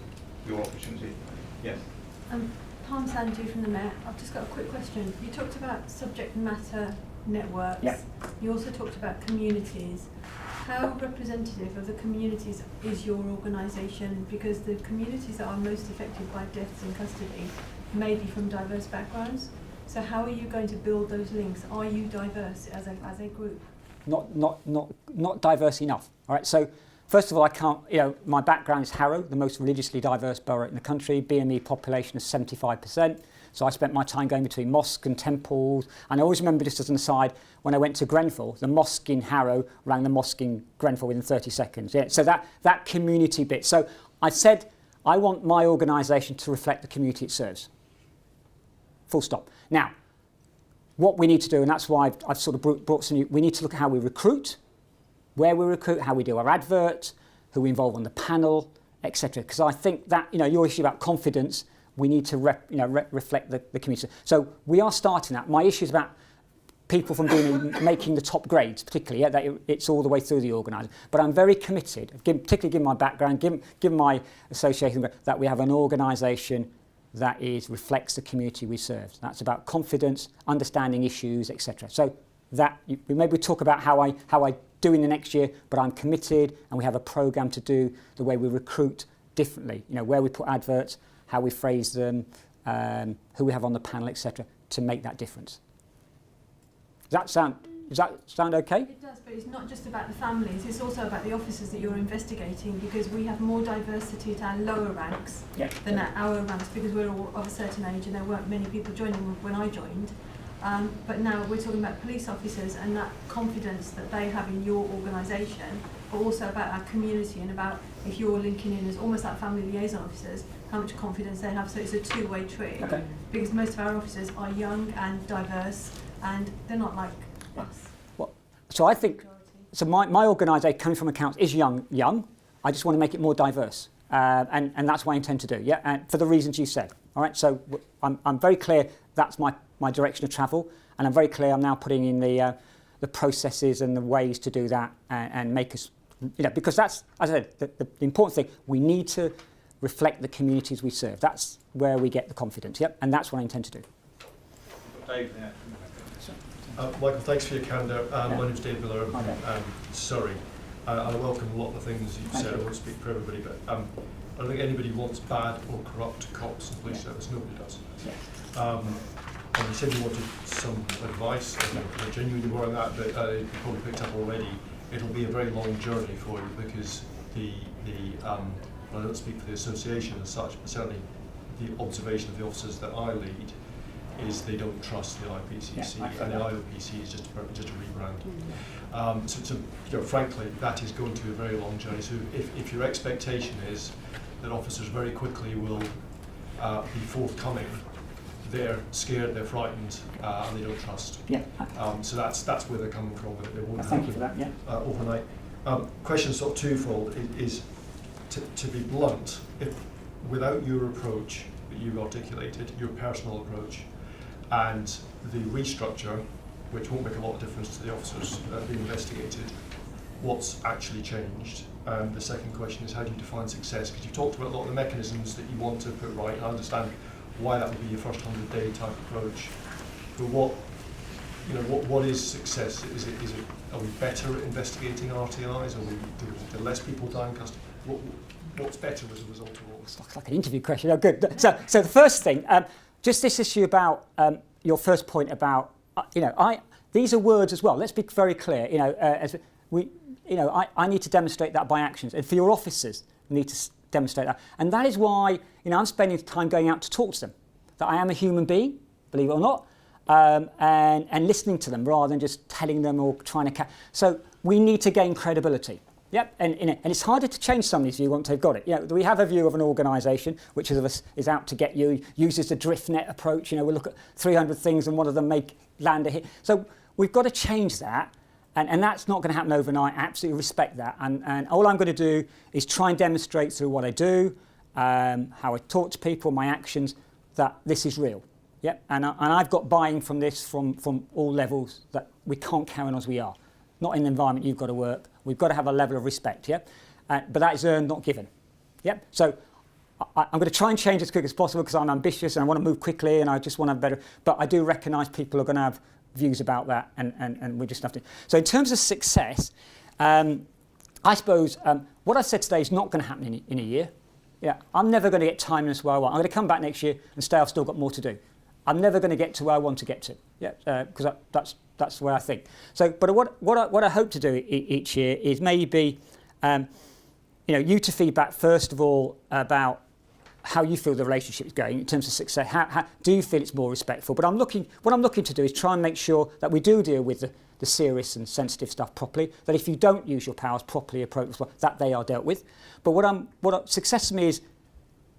A: your opportunity. Yes?
C: Palm Sandu from the Met. I've just got a quick question. You talked about subject matter networks.
B: Yeah.
C: You also talked about communities. How representative of the communities is your organisation? Because the communities that are most affected by deaths in custody may be from diverse backgrounds. So how are you going to build those links? Are you diverse as a group?
B: Not diverse enough. All right. So first of all, I can't. My background is Harrow, the most religiously diverse borough in the country. BME population is 75%. So I spent my time going between mosques and temples. And I always remember, just as an aside, when I went to Grenfell, the mosque in Harrow rang the mosque in Grenfell within 30 seconds. Yeah. So that community bit. So I said, I want my organisation to reflect the community it serves. Full stop. Now, what we need to do, and that's why I've sort of brought some new, we need to look at how we recruit, where we recruit, how we do our advert, who we involve on the panel, etc. Because I think that, your issue about confidence, we need to reflect the community. So we are starting that. My issue is about people from making the top grades, particularly. Yeah, that it's all the way through the organisation. But I'm very committed, particularly given my background, given my association, that we have an organisation that reflects the community we serve. That's about confidence, understanding issues, etc. So that maybe we talk about how I do in the next year, but I'm committed, and we have a programme to do the way we recruit differently. Where we put adverts, how we phrase them, who we have on the panel, etc., to make that difference. Does that sound okay?
C: It does, but it's not just about the families, it's also about the officers that you're investigating, because we have more diversity at our lower ranks than at our ranks, because we're all of a certain age and there weren't many people joining when I joined. But now we're talking about police officers and that confidence that they have in your organisation, but also about our community and about if you're linking in as almost like family liaison officers, how much confidence they have. So it's a two-way tree, because most of our officers are young and diverse, and they're not like us.
B: Well, so I think, so my organisation coming from accounts is young. I just want to make it more diverse, and that's what I intend to do. Yeah, and for the reasons you said. All right. So I'm very clear that's my direction of travel, and I'm very clear I'm now putting in the processes and the ways to do that, and make us, because that's, as I said, the important thing. We need to reflect the communities we serve. That's where we get the confidence. Yep, and that's what I intend to do.
A: Dave, yeah.
D: Michael, thanks for your candour. My name's Dave Miller. I'm from Surrey. I welcome a lot of the things you've said. I won't speak for everybody, but I don't think anybody wants bad or corrupt cops in the police service. Nobody does. And you said you wanted some advice. I genuinely were on that, but you probably picked up already. It'll be a very long journey for you, because I don't speak for the association as such, but certainly the observation of the officers that I lead is they don't trust the IPCC, and the IOPC is just a rebrand. So frankly, that is going to be a very long journey. So if your expectation is that officers very quickly will be forthcoming, they're scared, they're frightened, and they don't trust. So that's where they're coming from, but it won't happen overnight. Question sort of twofold is to be blunt, if without your approach that you've articulated, your personal approach, and the restructure, which won't make a lot of difference to the officers being investigated, what's actually changed? And the second question is, how do you define success? Because you've talked about a lot of the mechanisms that you want to put right, and I understand why that would be your first 100-day type approach. But what is success? Are we better at investigating RTIs? Do less people die in custody? What's better as a result of all this?
B: It's like an interview question. Oh, good. So the first thing, just this issue about your first point about, these are words as well. Let's be very clear. I need to demonstrate that by actions, and for your officers, need to demonstrate that. And that is why, I'm spending time going out to talk to them. That I am a human being, believe it or not, and listening to them rather than just telling them or trying to. So we need to gain credibility. Yep, and it's harder to change somebody's view once they've got it. We have a view of an organisation which is out to get you, uses the drift net approach. We look at 300 things and one of them land a hit. So we've got to change that, and that's not going to happen overnight. I absolutely respect that, and all I'm going to do is try and demonstrate through what I do, how I talk to people, my actions, that this is real. Yep, and I've got buy-in from this from all levels, that we can't carry on as we are. Not in the environment you've got to work. We've got to have a level of respect, but that is earned, not given. So I'm going to try and change as quick as possible, because I'm ambitious and I want to move quickly and I just want to have better. But I do recognise people are going to have views about that, and we just have to. So in terms of success, I suppose what I said today is not going to happen in a year. I'm never going to get timeliness where I want. I'm going to come back next year and say I've still got more to do. I'm never going to get to where I want to get to. Because that's the way I think. So, but what I hope to do each year is maybe, you to feedback first of all about how you feel the relationship is going in terms of success. How do you feel it's more respectful? But what I'm looking to do is try and make sure that we do deal with the serious and sensitive stuff properly. That if you don't use your powers properly, appropriately, that they are dealt with. But what success to me is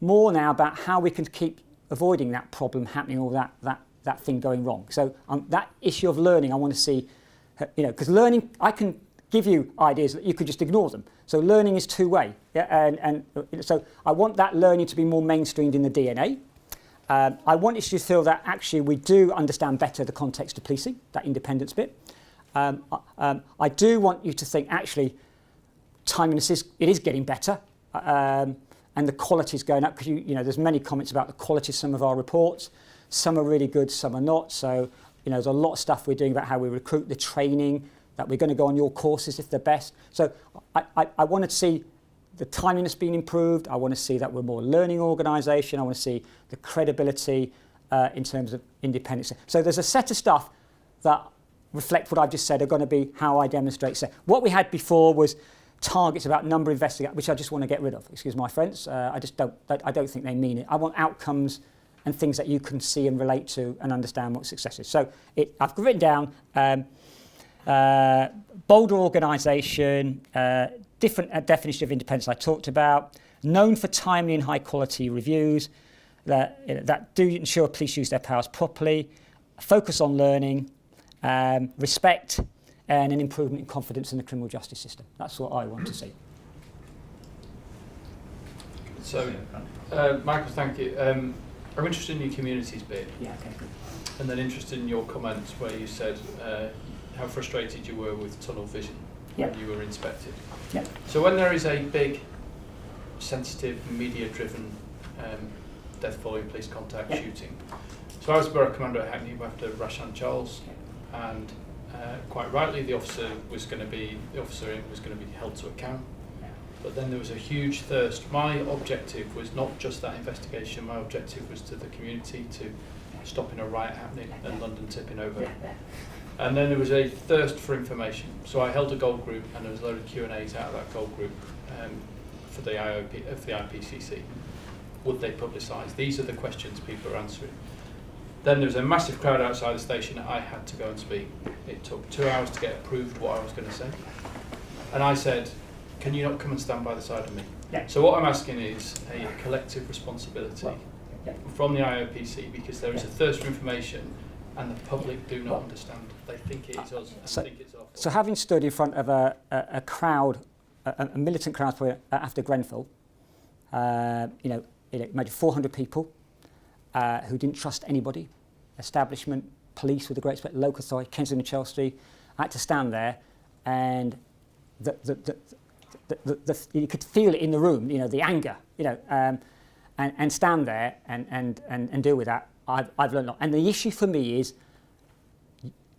B: more now about how we can keep avoiding that problem happening, or that thing going wrong. So that issue of learning, I want to see, because learning, I can give you ideas that you could just ignore them. So learning is two-way, and so I want that learning to be more mainstreamed in the DNA. I want you to feel that actually we do understand better the context of policing, that independence bit. I do want you to think actually timeliness is getting better, and the quality is going up, because you know there's many comments about the quality of some of our reports. Some are really good, some are not. So there's a lot of stuff we're doing about how we recruit, the training, that we're going to go on your courses if they're best. So I want to see the timeliness being improved. I want to see that we're more learning organisation. I want to see the credibility in terms of independence. So there's a set of stuff that reflect what I've just said are going to be how I demonstrate. So what we had before was targets about number of investigators, which I just want to get rid of. Excuse my French. I don't think they mean it. I want outcomes and things that you can see and relate to and understand what success is. So I've written down bolder organisation, different definition of independence I talked about, known for timely and high quality reviews that do ensure police use their powers properly, focus on learning, respect, and an improvement in confidence in the criminal justice system. That's what I want to see.
E: So, Michael, thank you. I'm interested in your communities bit.
B: Yeah, okay.
E: And then interested in your comments where you said how frustrated you were with tunnel vision when you were inspected.
B: Yep.
E: So when there is a big, sensitive, media-driven death following police contact shooting. So I was borough commander at Hackney after Rashan Charles, and quite rightly the officer was going to be held to account. But then there was a huge thirst. My objective was not just that investigation. My objective was to the community, to stopping a riot happening and London tipping over. And then there was a thirst for information. So I held a gold group, and there was a load of Q&As out of that gold group for the IPCC. Would they publicise? These are the questions people are answering. Then there was a massive crowd outside the station. I had to go and speak. It took 2 hours to get approved what I was going to say. And I said, can you not come and stand by the side of me? So what I'm asking is a collective responsibility from the IOPC, because there is a thirst for information and the public do not understand. They think it is us and think it's our fault.
B: So having stood in front of a crowd, a militant crowd after Grenfell, maybe 400 people who didn't trust anybody, establishment, police with a great respect, local authority, Kensington and Chelsea. I had to stand there, and you could feel it in the room, the anger, and stand there and deal with that. I've learned a lot. And the issue for me is,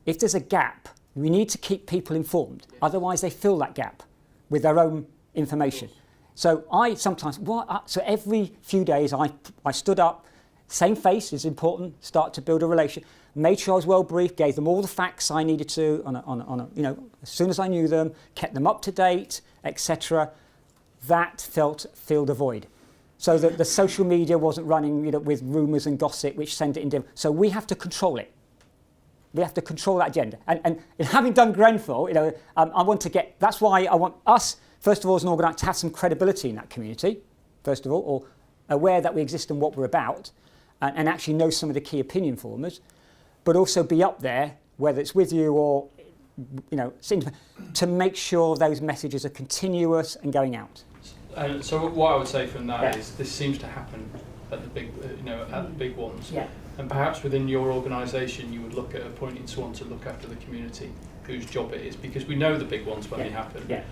B: if there's a gap, we need to keep people informed. Otherwise, they fill that gap with their own information. So I sometimes, so every few days I stood up, same face is important, start to build a relation, made sure I was well briefed, gave them all the facts I needed to as soon as I knew them, kept them up to date, etc. That filled a void. So that the social media wasn't running with rumours and gossip which sent it in. So we have to control it. We have to control that agenda. And having done Grenfell, I want to get, that's why I want us, first of all, as an organisation, to have some credibility in that community, first of all, or aware that we exist and what we're about, and actually know some of the key opinion formers, but also be up there, whether it's with you or, to make sure those messages are continuous and going out.
E: So what I would say from that is this seems to happen at the big, at the big ones.
B: Yeah.
E: And perhaps within your organisation, you would look at appointing someone to look after the community, whose job it is, because we know the big ones when they happen. Yeah.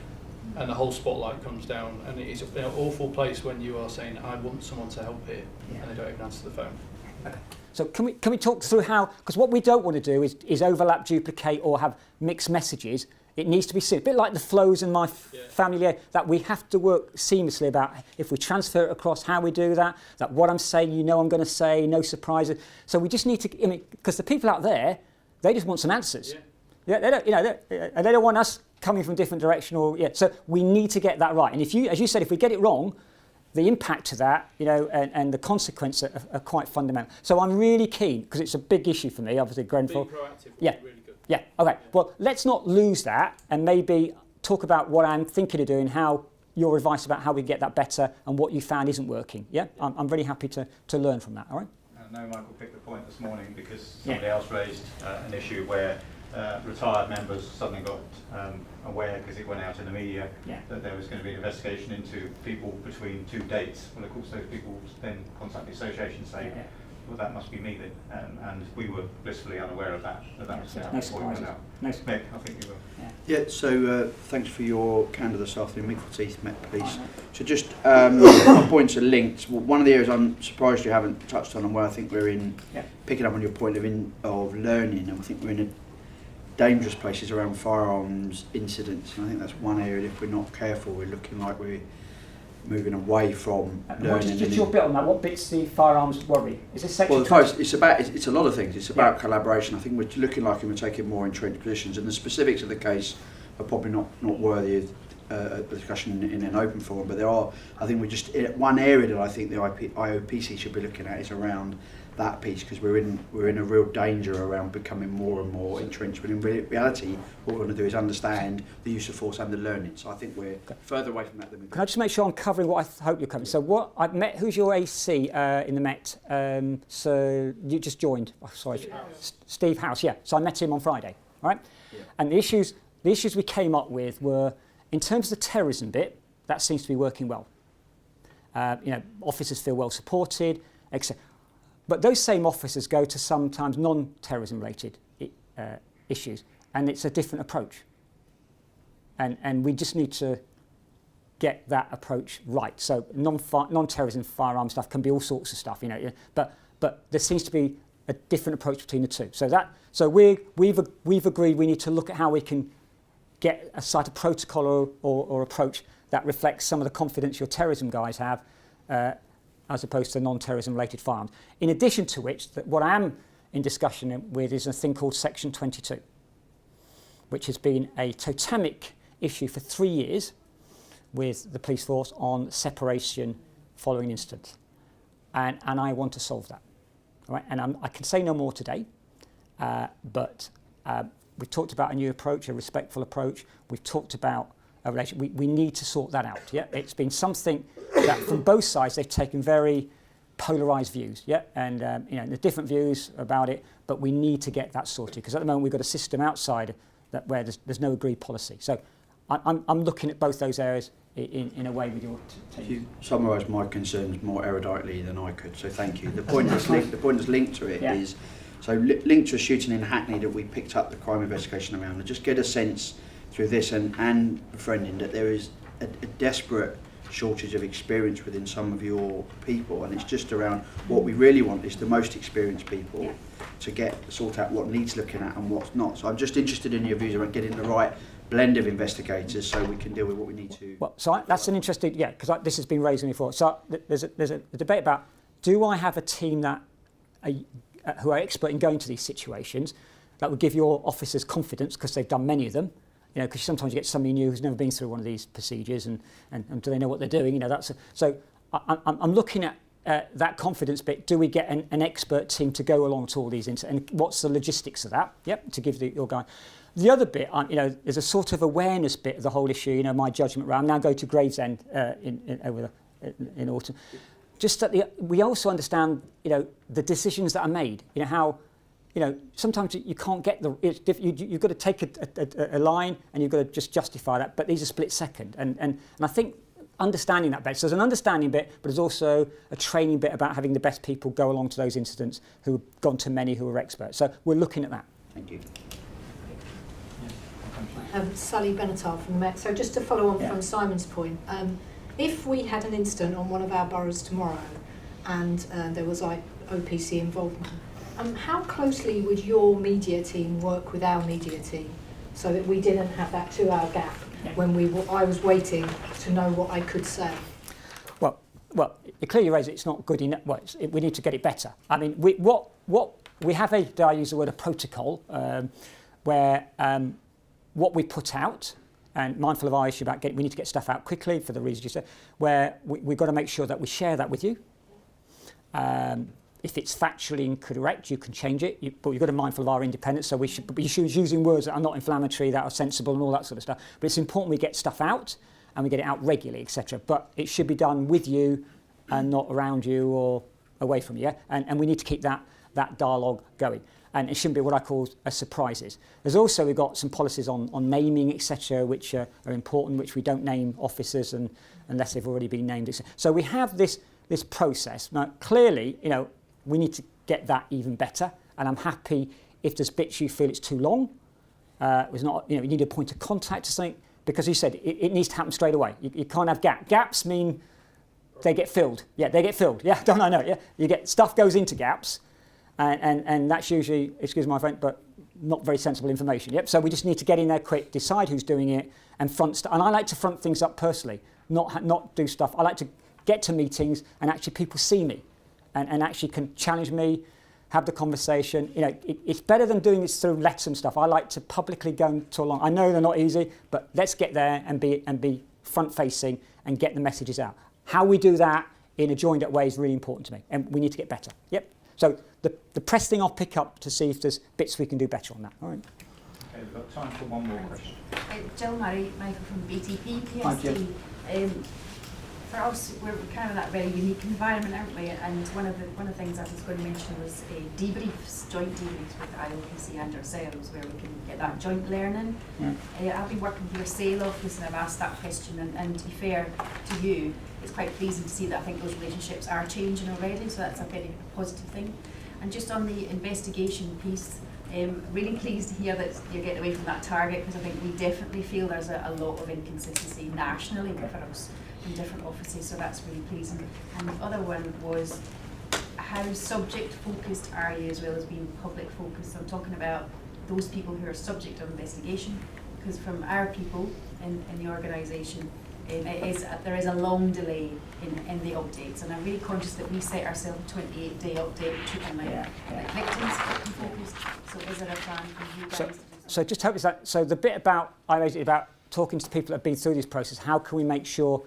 E: And the whole spotlight comes down, and it is an awful place when you are saying, I want someone to help here, and they don't even answer the phone.
B: Okay. So can we talk through how, because what we don't want to do is overlap, duplicate, or have mixed messages. It needs to be seen. A bit like the flows in my family, that we have to work seamlessly about if we transfer it across, how we do that, that what I'm saying, I'm going to say, no surprises. So we just need to, because the people out there, they just want some answers. Yeah, they don't, and they don't want us coming from different direction so we need to get that right. And if you, as you said, if we get it wrong, the impact to that, and the consequence are quite fundamental. So I'm really keen, because it's a big issue for me, obviously Grenfell.
E: Being proactive would be really good.
B: Yeah, okay. Well, let's not lose that, and maybe talk about what I'm thinking of doing, how your advice about how we get that better, and what you found isn't working. Yeah, I'm really happy to learn from that. All right.
A: I know Michael picked the point this morning because somebody else raised an issue where retired members suddenly got aware, because it went out in the media, that there was going to be an investigation into people between two dates. Well, of course, those people then contact the association saying, well, that must be me then. And we were blissfully unaware of that. That was
B: No
A: before we
B: surprises.
A: went out.
B: No
A: Mick, I think you were.
F: Yeah, so thanks for your candor this afternoon, Mick Forteeth, Met Police. So just my points are linked. One of the areas I'm surprised you haven't touched on, and where I think we're in, picking up on your point of learning, and I think we're in a dangerous place is around firearms incidents, and I think that's one area that if we're not careful, we're looking like we're moving away from learning.
B: What is your bit on that? What bit's the firearms worry? Is this section?
F: Well, it's a lot of things. It's about collaboration. I think we're looking like we're taking more entrenched positions, and the specifics of the case are probably not worthy of a discussion in an open forum. But there are, I think, one area that I think the IOPC should be looking at is around that piece, because we're in a real danger around becoming more and more entrenched. But in reality, what we want to do is understand the use of force and the learning. So I think we're further away from that than we.
B: Can I just make sure I'm covering what I hope you're covering? So what I've met, who's your AC in the Met? So you just joined. Oh, sorry, Steve House. Yeah. So I met him on Friday. Right. Yeah. And the issues we came up with were, in terms of the terrorism bit, that seems to be working well. Officers feel well supported, etc. But those same officers go to sometimes non-terrorism related issues, and it's a different approach. And we just need to get that approach right. So non-terrorism firearm stuff can be all sorts of stuff, but there seems to be a different approach between the two. So we've agreed we need to look at how we can get a sort of protocol or approach that reflects some of the confidence your terrorism guys have, as opposed to non-terrorism related firearms. In addition to which, what I am in discussion with is a thing called Section 22, which has been a totemic issue for 3 years with the police force on separation following incidents. And I want to solve that. All right? And I can say no more today, but we've talked about a new approach, a respectful approach. We've talked about a relation. We need to sort that out. Yeah, it's been something that from both sides they've taken very polarised views. Yeah, and the different views about it. But we need to get that sorted, because at the moment we've got a system outside that where there's no agreed policy. So I'm looking at both those areas in a way with your take.
F: You summarised my concerns more eruditely than I could, so thank you. The point that's linked to it is, so linked to a shooting in Hackney that we picked up the crime investigation around, and just get a sense through this and befriending that there is a desperate shortage of experience within some of your people, and it's just around what we really want is the most experienced people to sort out what needs looking at and what's not. So I'm just interested in your views around getting the right blend of investigators so we can deal with what we need to.
B: Well, so that's an interesting, because this has been raised before. So there's a debate about, do I have a team that who are expert in going to these situations that would give your officers confidence because they've done many of them? Because sometimes you get somebody new who's never been through one of these procedures, and do they know what they're doing? I'm looking at that confidence bit. Do we get an expert team to go along to all these and what's the logistics of that? Yep, to give your guy. The other bit, there's a sort of awareness bit of the whole issue. My judgment round. Now go to Gravesend in autumn. Just that we also understand, the decisions that are made. How. Sometimes you can't get you've got to take a line and you've got to just justify that, but these are split second. And I think understanding that better. So there's an understanding bit, but there's also a training bit about having the best people go along to those incidents who have gone to many who are experts. So we're looking at that.
F: Thank you.
G: Sally Benatar from the Met. So just to follow on from Simon's point, if we had an incident on one of our boroughs tomorrow and there was OPC involvement, how closely would your media team work with our media team so that we didn't have that 2-hour gap when I was waiting to know what I could say?
B: Well, it clearly raised it's not good enough. Well, we need to get it better. I mean, we have I use the word a protocol, where what we put out, and mindful of our issue about we need to get stuff out quickly for the reasons you said, where we've got to make sure that we share that with you. If it's factually incorrect, you can change it, but you've got to be mindful of our independence, so we should be using words that are not inflammatory, that are sensible and all that sort of stuff. But it's important we get stuff out, and we get it out regularly, etc. But it should be done with you and not around you or away from you, and we need to keep that dialogue going. And it shouldn't be what I call surprises. There's also, we've got some policies on naming, etc., which are important, which we don't name officers unless they've already been named, etc. So we have this process. Now, clearly, we need to get that even better. And I'm happy if there's bits you feel it's too long. It's not, you need a point of contact to something, because you said it needs to happen straight away. You can't have gaps mean they get filled. Yeah, they get filled. Yeah, don't I know? Yeah, you get stuff goes into gaps, and that's usually, excuse my French, but not very sensible information. Yep. So we just need to get in there quick, decide who's doing it, and front. And I like to front things up personally, not do stuff. I like to get to meetings and actually people see me, and actually can challenge me, have the conversation. It's better than doing this through letters and stuff. I like to publicly go to along. I know they're not easy, but let's get there and be front facing and get the messages out. How we do that in a joined up way is really important to me, and we need to get better. Yep. So the press thing I'll pick up to see if there's bits we can do better on that. All right.
A: Okay, we've got time for one more question.
H: Jill Murray, Michael from BTP
B: Hi, Jill.
H: PST. For us, we're kind of in that very unique environment, aren't we? And one of the things I was going to mention was debriefs, joint debriefs with IOPC and ourselves, where we can get that joint learning. Yeah. I've been working for your sale office, and I've asked that question, and to be fair to you, it's quite pleasing to see that I think those relationships are changing already, so that's a very positive thing. And just on the investigation piece, really pleased to hear that you're getting away from that target, because I think we definitely feel there's a lot of inconsistency nationally for us from different offices, so that's really pleasing. And the other one was, how subject focused are you as well as being public focused? So I'm talking about those people who are subject of investigation, because from our people in the organisation, there is a long delay in the updates, and I'm really conscious that we set ourselves a 28-day update, treatment like victims focused. So is there a plan from you guys?
B: So just hope is that. So the bit about about talking to people that have been through this process. How can we make sure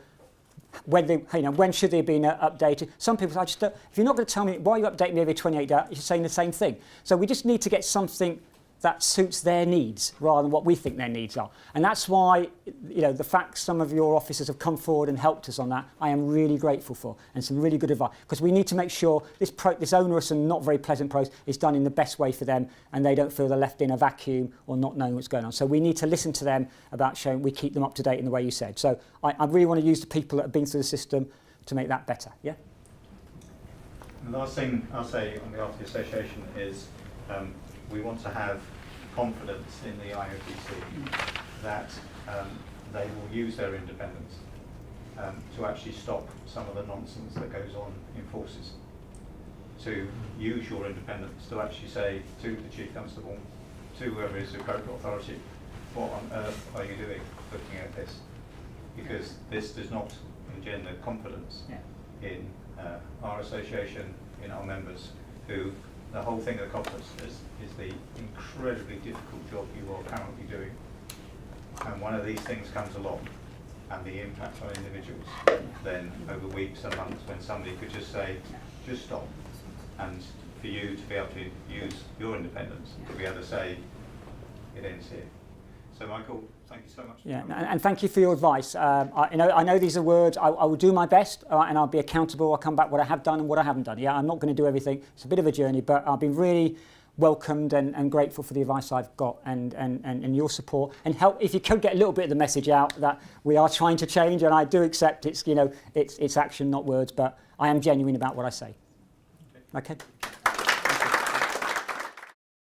B: when should they be updated? Some people if you're not going to tell me why you update me every 28 days, you're saying the same thing. So we just need to get something that suits their needs rather than what we think their needs are. And that's why, the fact some of your officers have come forward and helped us on that, I am really grateful for, and some really good advice. Because we need to make sure this onerous and not very pleasant process is done in the best way for them, and they don't feel they're left in a vacuum or not knowing what's going on. So we need to listen to them about showing we keep them up to date in the way you said. So I really want to use the people that have been through the system to make that better. Yeah?
A: The last thing I'll say on behalf of the association is we want to have confidence in the IOPC that they will use their independence to actually stop some of the nonsense that goes on in forces. To use your independence to actually say to the Chief Constable, to whoever is the appropriate authority, what on earth are you doing looking at this? Because this does not engender confidence in our association, in our members, who the whole thing of the conference is the incredibly difficult job you are currently doing. And one of these things comes along, and the impact on individuals, then over weeks and months, when somebody could just say, just stop, and for you to be able to use your independence, to be able to say, it ends here. So Michael, thank you so much.
B: Yeah, and thank you for your advice. I know these are words. I will do my best, and I'll be accountable. I'll come back what I have done and what I haven't done. Yeah, I'm not going to do everything. It's a bit of a journey, but I've been really welcomed and grateful for the advice I've got and your support and help. If you could get a little bit of the message out that we are trying to change, and I do accept it's action, not words, but I am genuine about what I say. Okay.